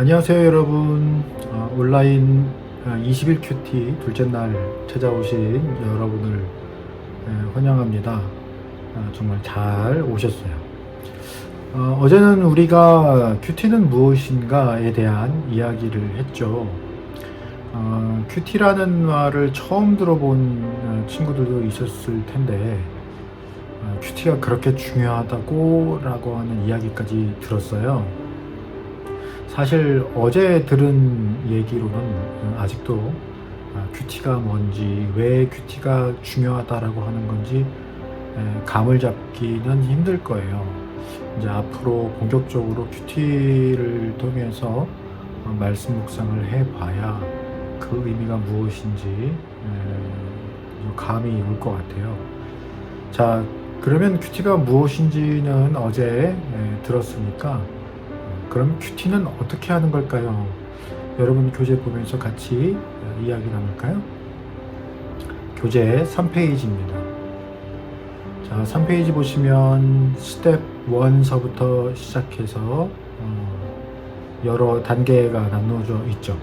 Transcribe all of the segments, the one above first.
안녕하세요 여러분. 온라인 21큐티 둘째 날 찾아오신 여러분을 환영합니다. 정말 잘 오셨어요. 어제는 우리가 큐티는 무엇인가에 대한 이야기를 했죠. 큐티라는 말을 처음 들어본 친구들도 있었을 텐데 큐티가 그렇게 중요하다고 라고 하는 이야기까지 들었어요. 사실 어제 들은 얘기로는 아직도 큐티가 뭔지, 왜 큐티가 중요하다라고 하는 건지 감을 잡기는 힘들 거예요. 이제 앞으로 본격적으로 큐티를 통해서 말씀 묵상을 해봐야 그 의미가 무엇인지 감이 올 것 같아요. 자, 그러면 큐티가 무엇인지는 어제 들었으니까 그럼 큐티는 어떻게 하는 걸까요? 여러분 교재 보면서 같이 이야기 나눌까요? 교재 3페이지입니다. 자, 3페이지 보시면 스텝 1서부터 시작해서 여러 단계가 나누어져 있죠.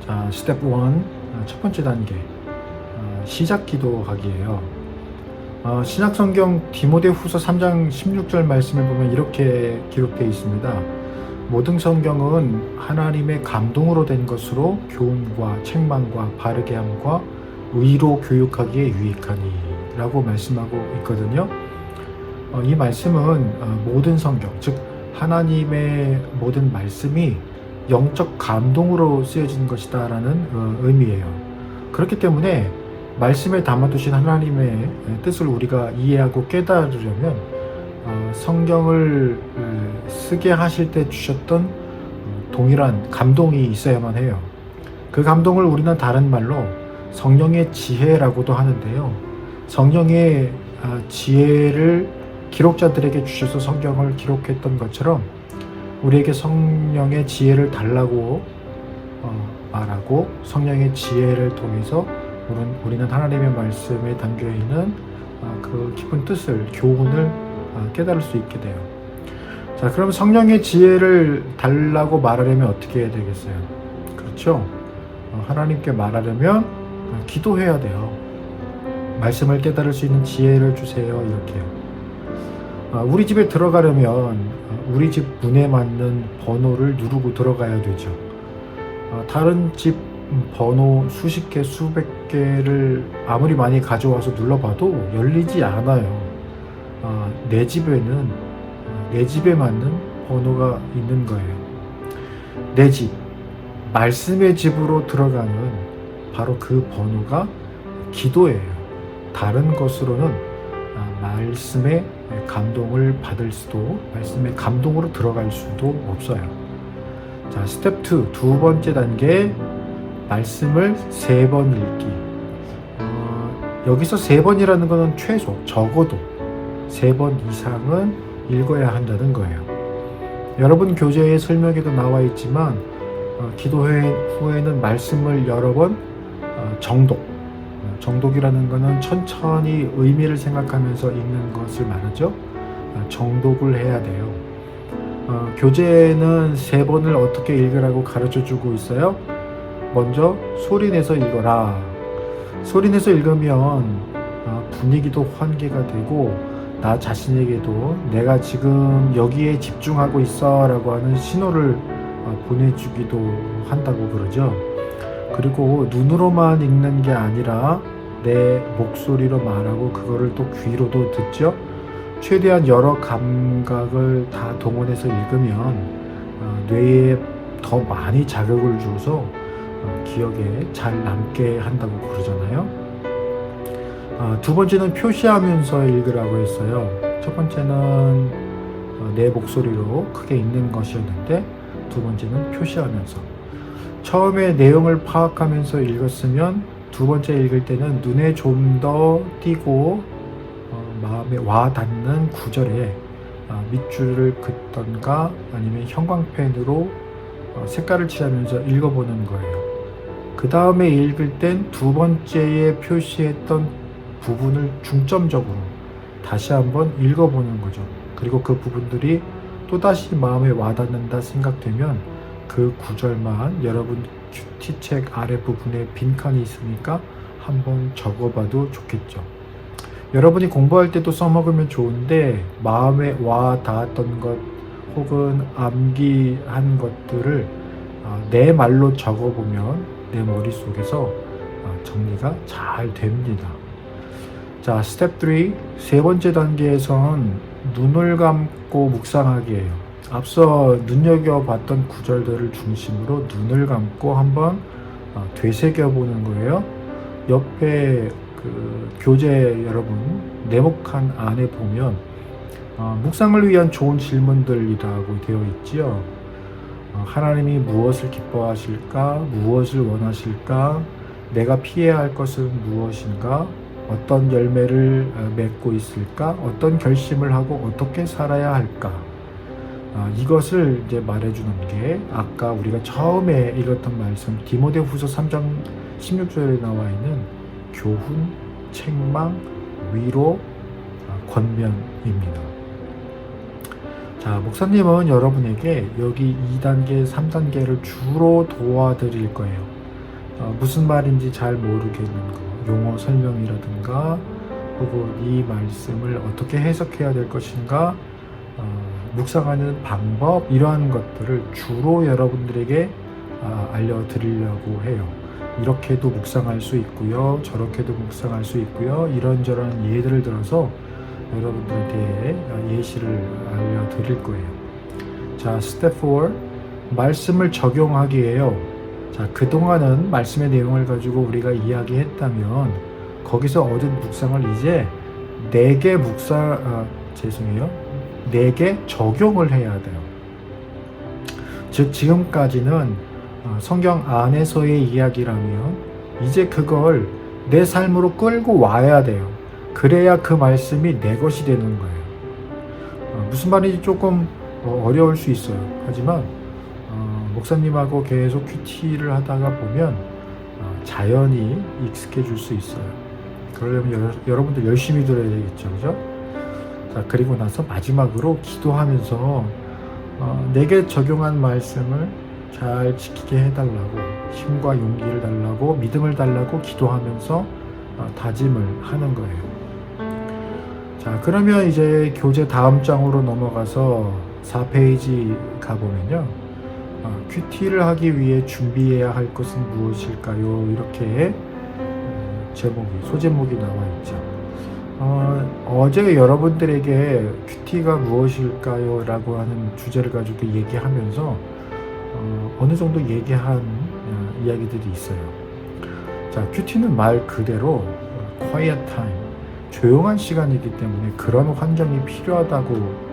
자, 스텝 1, 첫 번째 단계, 시작 기도하기예요. 신약성경 디모데후서 3장 16절 말씀을 보면 이렇게 기록되어 있습니다. 모든 성경은 하나님의 감동으로 된 것으로 교훈과 책망과 바르게 함과 의로 교육하기에 유익하니 라고 말씀하고 있거든요. 이 말씀은 모든 성경, 즉 하나님의 모든 말씀이 영적 감동으로 쓰여진 것이다 라는 의미예요. 그렇기 때문에 말씀에 담아두신 하나님의 뜻을 우리가 이해하고 깨달으려면 성경을 쓰게 하실 때 주셨던 동일한 감동이 있어야만 해요. 그 감동을 우리는 다른 말로 성령의 지혜라고도 하는데요. 성령의 지혜를 기록자들에게 주셔서 성경을 기록했던 것처럼 우리에게 성령의 지혜를 달라고 말하고 성령의 지혜를 통해서 우리는 하나님의 말씀에 담겨있는 그 깊은 뜻을, 교훈을 깨달을 수 있게 돼요. 자, 그럼 성령의 지혜를 달라고 말하려면 어떻게 해야 되겠어요? 그렇죠? 하나님께 말하려면 기도해야 돼요. 말씀을 깨달을 수 있는 지혜를 주세요. 이렇게요. 우리 집에 들어가려면 우리 집 문에 맞는 번호를 누르고 들어가야 되죠. 다른 집 번호 수십 개, 수백 개를 아무리 많이 가져와서 눌러봐도 열리지 않아요. 내 집에는 내 집에 맞는 번호가 있는 거예요. 내 집, 말씀의 집으로 들어가는 바로 그 번호가 기도예요. 다른 것으로는 말씀의 감동을 받을 수도, 말씀의 감동으로 들어갈 수도 없어요. 자, 스텝 2, 두 번째 단계, 말씀을 3번 읽기. 여기서 3번이라는 것은 최소, 적어도 3번 이상은 읽어야 한다는 거예요. 여러분 교재의 설명에도 나와 있지만 기도 후에는 말씀을 여러 번 정독이라는 것은 천천히 의미를 생각하면서 읽는 것을 말하죠. 정독을 해야 돼요. 교재에는 3번을 어떻게 읽으라고 가르쳐 주고 있어요. 먼저 소리내서 읽어라. 소리내서 읽으면 분위기도 환기가 되고 나 자신에게도 내가 지금 여기에 집중하고 있어 라고 하는 신호를 보내주기도 한다고 그러죠. 그리고 눈으로만 읽는 게 아니라 내 목소리로 말하고 그거를 또 귀로도 듣죠. 최대한 여러 감각을 다 동원해서 읽으면 뇌에 더 많이 자극을 줘서 기억에 잘 남게 한다고 그러잖아요. 두 번째는 표시하면서 읽으라고 했어요. 첫 번째는 내 목소리로 크게 읽는 것이었는데 두 번째는 표시하면서. 처음에 내용을 파악하면서 읽었으면 두 번째 읽을 때는 눈에 좀 더 띄고 마음에 와 닿는 구절에 밑줄을 긋던가 아니면 형광펜으로 색깔을 칠하면서 읽어보는 거예요. 그 다음에 읽을 땐 두 번째에 표시했던 부분을 중점적으로 다시 한번 읽어보는 거죠. 그리고 그 부분들이 또다시 마음에 와닿는다 생각되면 그 구절만 여러분 큐티책 아랫부분에 빈칸이 있으니까 한번 적어봐도 좋겠죠. 여러분이 공부할 때도 써먹으면 좋은데 마음에 와 닿았던 것 혹은 암기한 것들을 내 말로 적어보면 내 머릿속에서 정리가 잘 됩니다. 자, 스텝 3, 세 번째 단계에선 눈을 감고 묵상하기예요. 앞서 눈여겨봤던 구절들을 중심으로 눈을 감고 한번 되새겨보는 거예요. 옆에 그 교재 여러분 네모칸 안에 보면 묵상을 위한 좋은 질문들이라고 되어 있지요. 하나님이 무엇을 기뻐하실까? 무엇을 원하실까? 내가 피해야 할 것은 무엇인가? 어떤 열매를 맺고 있을까? 어떤 결심을 하고 어떻게 살아야 할까? 이것을 이제 말해주는 게 아까 우리가 처음에 읽었던 말씀 디모데후서 3장 16절에 나와 있는 교훈, 책망, 위로, 권면입니다. 자, 목사님은 여러분에게 여기 2단계, 3단계를 주로 도와드릴 거예요. 무슨 말인지 잘 모르겠는 거, 용어 설명이라든가 혹은 이 말씀을 어떻게 해석해야 될 것인가, 묵상하는 방법, 이러한 것들을 주로 여러분들에게 알려드리려고 해요. 이렇게도 묵상할 수 있고요, 저렇게도 묵상할 수 있고요, 이런저런 예들을 들어서 여러분들한테 예시를 알려드릴 거예요. 자, 스텝 4, 말씀을 적용하기예요. 자, 그동안은 말씀의 내용을 가지고 우리가 이야기했다면 거기서 얻은 묵상을 이제 내게 내게 적용을 해야 돼요. 즉 지금까지는 성경 안에서의 이야기라면 이제 그걸 내 삶으로 끌고 와야 돼요. 그래야 그 말씀이 내 것이 되는 거예요. 무슨 말인지 조금 어려울 수 있어요. 하지만 목사님하고 계속 큐티를 하다가 보면 자연히 익숙해질 수 있어요. 그러려면 여러분들 열심히 들어야 되겠죠, 그죠? 자, 그리고 나서 마지막으로 기도하면서 내게 적용한 말씀을 잘 지키게 해달라고, 힘과 용기를 달라고, 믿음을 달라고 기도하면서 다짐을 하는 거예요. 자, 그러면 이제 교재 다음 장으로 넘어가서 4페이지 가보면요. 큐티를 하기 위해 준비해야 할 것은 무엇일까요? 이렇게 소제목이 나와 있죠. 어제 여러분들에게 큐티가 무엇일까요? 라고 하는 주제를 가지고 얘기하면서 어느 정도 얘기한 이야기들이 있어요. 자, 큐티는 말 그대로 quiet time, 조용한 시간이기 때문에 그런 환경이 필요하다고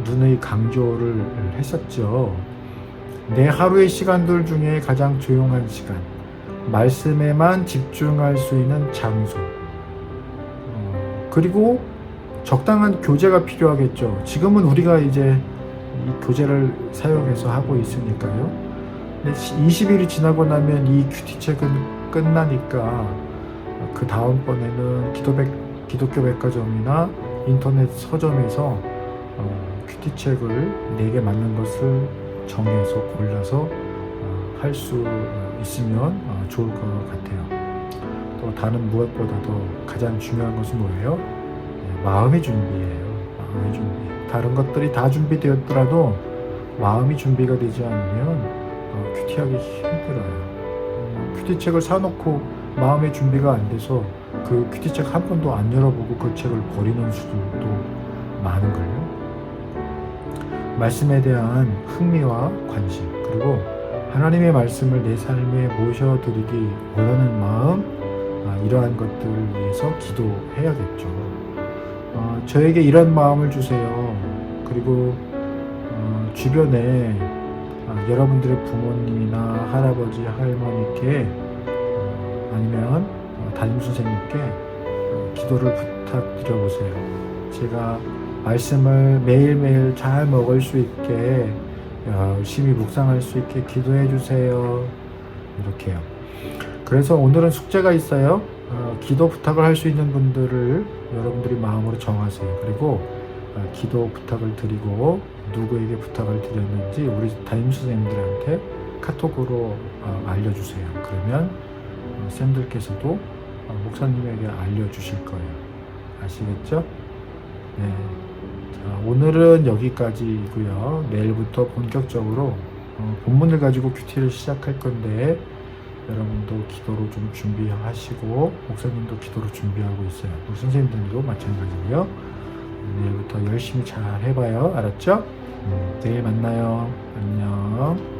눈의 강조를 했었죠. 내 하루의 시간들 중에 가장 조용한 시간, 말씀에만 집중할 수 있는 장소, 그리고 적당한 교재가 필요하겠죠. 지금은 우리가 이제 이 교재를 사용해서 하고 있으니까요. 근데 20일이 지나고 나면 이 큐티책은 끝나니까 그 다음번에는 기독교 백화점이나 인터넷 서점에서 큐티책을 내게 맞는 것을 정해서 골라서 할 수 있으면 좋을 것 같아요. 또 다른 무엇보다도 가장 중요한 것은 뭐예요? 마음의 준비예요. 마음의 준비. 다른 것들이 다 준비되었더라도 마음이 준비가 되지 않으면 큐티하기 힘들어요. 큐티책을 사놓고 마음의 준비가 안 돼서 그 큐티책 한 번도 안 열어보고 그 책을 버리는 수들도 많은걸요. 말씀에 대한 흥미와 관심, 그리고 하나님의 말씀을 내 삶에 모셔드리기 원하는 마음, 이러한 것들을 위해서 기도해야겠죠. 저에게 이런 마음을 주세요. 그리고 주변에 여러분들의 부모님이나 할아버지, 할머니께 아니면 담임선생님께 기도를 부탁드려보세요. 제가 말씀을 매일매일 잘 먹을 수 있게, 열심히 묵상할 수 있게 기도해 주세요. 이렇게요. 그래서 오늘은 숙제가 있어요. 기도 부탁을 할 수 있는 분들을 여러분들이 마음으로 정하세요. 그리고 기도 부탁을 드리고 누구에게 부탁을 드렸는지 우리 담임선생님들한테 카톡으로 알려주세요. 그러면 쌤들께서도 목사님에게 알려주실 거예요. 아시겠죠? 네. 자, 오늘은 여기까지고요. 내일부터 본격적으로 본문을 가지고 큐티를 시작할 건데 여러분도 기도로 좀 준비하시고 목사님도 기도로 준비하고 있어요. 우리 선생님들도 마찬가지고요. 내일부터 열심히 잘 해봐요. 알았죠? 내일 만나요. 안녕.